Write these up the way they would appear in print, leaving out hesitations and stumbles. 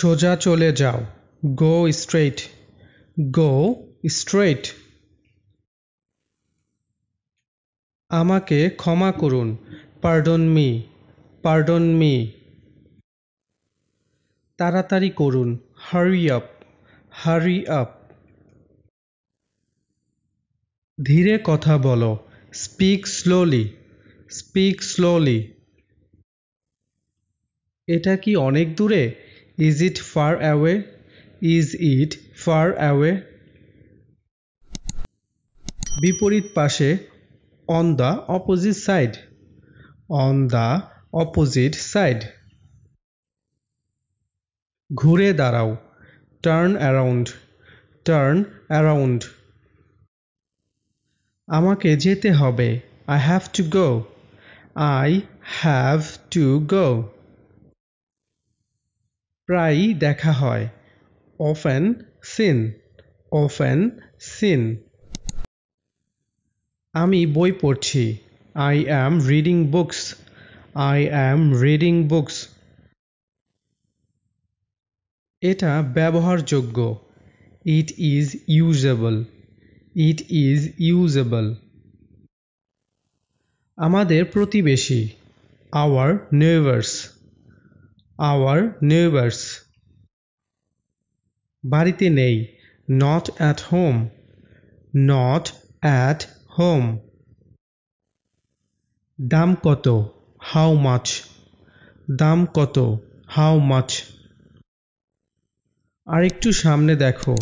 সোজা চলে যাও। গো স্ট্রেইট। গো স্ট্রেইট। আমাকে ক্ষমা করুন। Pardon me. Pardon me. তাড়াতাড়ি করুন। Hurry up. Hurry up. ধীরে কথা বলো। Speak slowly. Speak slowly. এটা কি অনেক দূরে? Is it far away? Is it far away? বিপরীত পাশে। On the opposite side. On the opposite side. ঘুরে দাঁড়াও। Turn around. Turn around. আমাকে যেতে হবে। I have to go. I have to go. প্রায়ই দেখা হয়। Often scene. Often seen. আমি বই পড়ছি। I am reading books. I am reading books. এটা ব্যবহারযোগ্য। It is usable. It is usable. আমাদের প্রতিবেশী। Our neighbours. Our neighbours. বাড়িতে নেই। Not at home. Not at home. দাম কত? How much? দাম কত? How much? আরেকটু সামনে দেখো।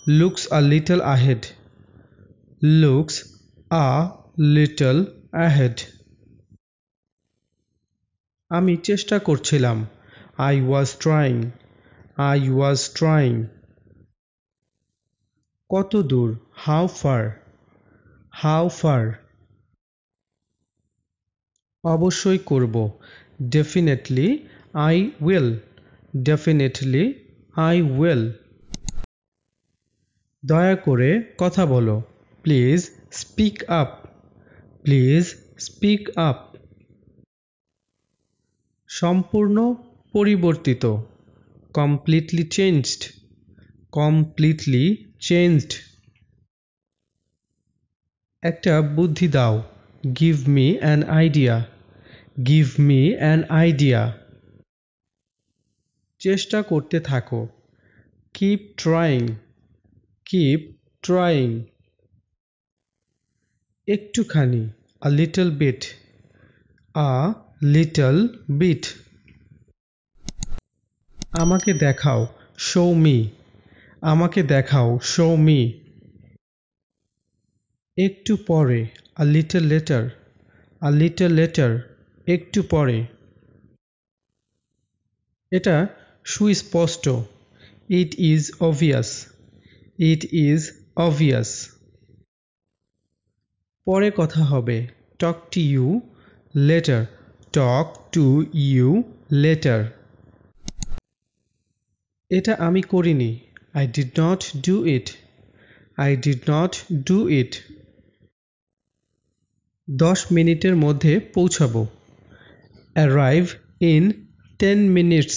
Looks a little ahead. Looks a little ahead. আমি চেষ্টা করছিলাম। I was trying. I was trying. কত দূর? How far? How fur? অবশ্যই করব। Definitely I will. Definitely I will. দয়া করে কথা বলো। Please speak up. Please speak up. সম্পূর্ণ পরিবর্তিত। Completely changed. Completely changed. একটা বুদ্ধি দাও। Give me an idea. Give me an idea. চেষ্টা করতে থাকো। Keep trying. Keep trying. একটুখানি। A little bit. A little bit. আমাকে দেখাও। Show me. আমাকে দেখাও। Show me. একটু পরে। A little later. A little later. একটু পরে। এটা সুস্পষ্ট। ইট is obvious. It is obvious. পরে কথা হবে। Talk to you later. Talk to you later. এটা আমি করিনি। I did not do it. I did not do it. 10 মিনিটের মধ্যে পৌঁছাবো। Arrive in 10 minutes.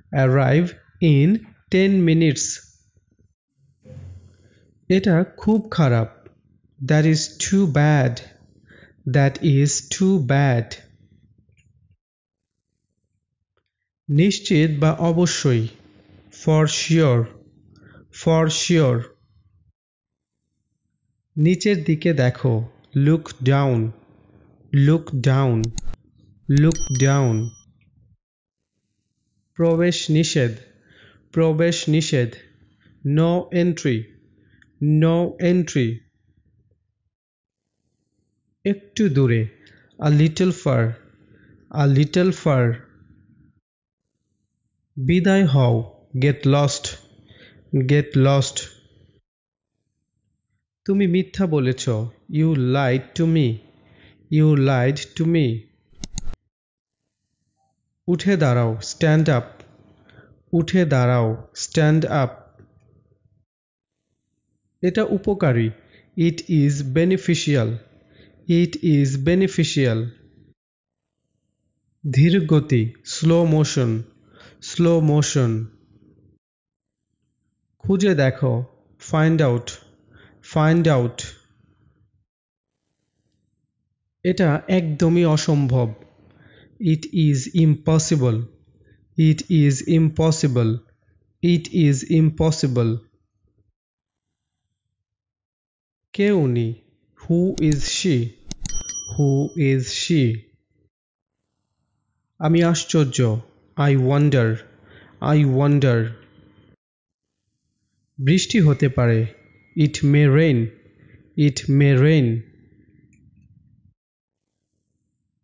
Arrive in 10 minutes. এটা খুব খারাপ। That is too bad. That is too bad. নিশ্চিত বা অবশ্যই। For sure. For sure. নিচের দিকে দেখো। Look down. Look down. Look down. প্রবেশ নিষেধ। প্রবেশ নিষেধ। No entry. No entry. একটু দূরে। A little far. A little far. বিদায় হও। Get lost. Get lost. তুমি মিথ্যা বলেছ। You lied to me. You lied to me. উঠে দাঁড়াও। Stand up. উঠে দাঁড়াও। Stand up. এটা উপকারী। It is beneficial. It is beneficial. ধীর গতি। Slow motion. Slow motion. খুঁজে দেখো, find out, find out. এটা একদমই অসম্ভব, it is impossible, it is impossible, it is impossible. কে উনি? who is she, who is she? আমি আশ্চর্য, I wonder, I wonder. বৃষ্টি হতে পারে, it may rain, it may rain.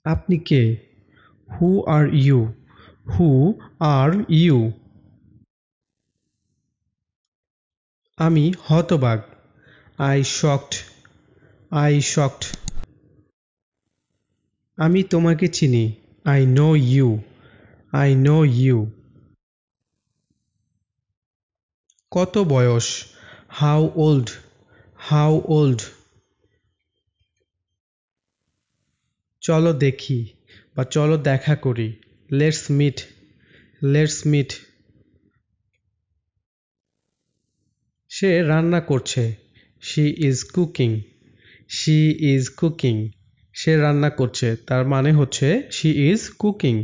আপনি কে? who are you, who are you? আমি হতবাক, I shocked, I shocked. আমি তোমাকে চিনি, I know you, I know you. কত বয়স? how old, how old? চলো দেখি বা চলো দেখা করি, let's meet, let's meet. সে রান্না করছে, she is cooking, she is cooking. সে রান্না করছে, তার মানে হচ্ছে she is cooking.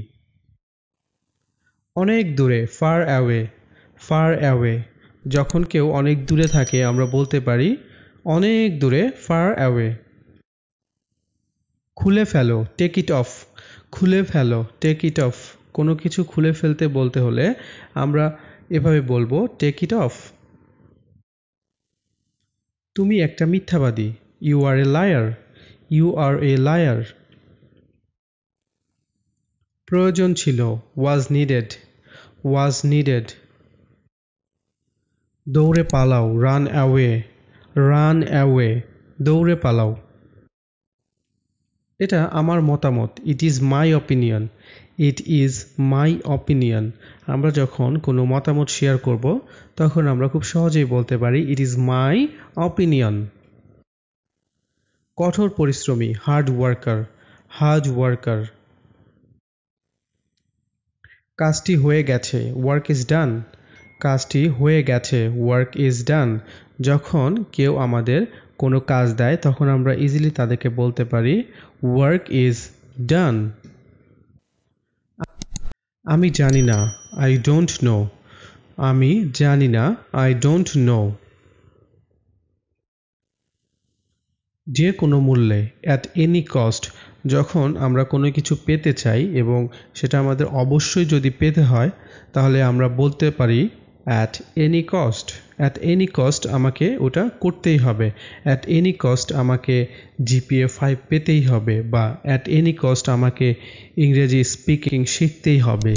অনেক দূরে, far away, far away. যখন কেউ অনেক দূরে থাকে আমরা বলতে পারি অনেক দূরে, far away. খুলে ফেলো, take it off, খুলে ফেলো, take it off. কোনো কিছু খুলে ফেলতে বলতে হলে আমরা এভাবে বলবো take it off. তুমি একটা মিথ্যাবাদী, you are a liar, you are a liar. প্রয়োজন ছিল, was needed, was needed. দৌড়ে পালাও, run away, run away. দৌড়ে পালাও। এটা আমার মতামত, it is my opinion, it is my opinion. আমরা যখন কোনো মতামত শেয়ার করব তখন আমরা খুব সহজেই বলতে পারি it is my opinion. কঠোর পরিশ্রমী, hard worker, hard worker. কাজটি হয়ে গেছে, work is done, কাজটি হয়ে গেছে, work is done. যখন কেউ আমাদের কোনো কাজ দেয় তখন আমরা ইজিলি তাদেরকে বলতে পারি work is done. আমি জানি না, I don't know, আমি জানি না, I don't know. যে কোনো মূল্যে, at any cost. যখন আমরা কোনো কিছু পেতে চাই এবং সেটা আমাদের অবশ্যই যদি পেতে হয় তাহলে আমরা বলতে পারি at any cost, at any cost আমাকে ওটা করতেই হবে, at any cost আমাকে GPA 5 পেতেই হবে বা at any cost আমাকে ইংরেজি স্পিকিং শিখতেই হবে।